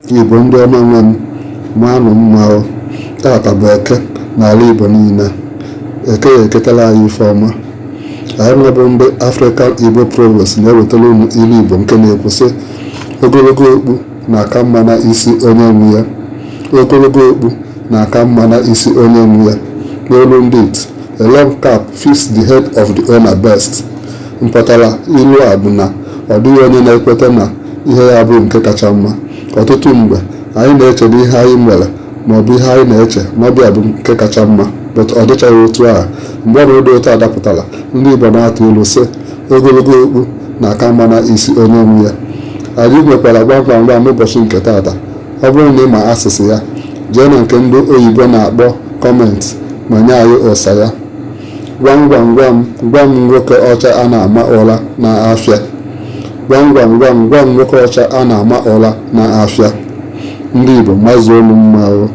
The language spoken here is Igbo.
Igbo ndị ọma nwe m, maanụ mma o. Tata bụ Eke n'ala Igbo niile. Eke ya eketala anyị ife ọma. Anyị nwe bụ ndị African Igbo Proverbs na-ewetara unu ilu Igbo nke na-ekwu sị, ogologo okpu na-aka mma na isi onye nwe ya. Ogologo okpu na-aka mma na isi onye nwe ya. N'olu ndị it, a long cap fits the head of the owner best. Mpụtara ilu a bụ na ọ dịghị onye na-ekweta na ihe ya bụ nke kacha mma. Ọtụtụ mgbe anyị na-eche na ihe anyị nwere maọbụ ihe anyị na-eche na ọbịa bụ nke kacha mma, but ọ dịchaghị otu a. Mgbe ọnọdụ otu a dapụtara, ndị Igbo na-atụ ilu sị, ogologo okpu na-aka mma na isi onye nwe ya. Anyị nwekwara gwam gwam ụbọchị nke tata. Ọ bụrụ na ị ma asụsụ ya, jee na nke ndị oyibo na-akpọ kọmentị ma nye anyị ụsa ya. Gwa m nwoke ọcha a na-ama ụra n'afịa. Gwa m nwoke ọcha a na-ama ụra n'afịa. Ndị Igbo mazuo olu mma o.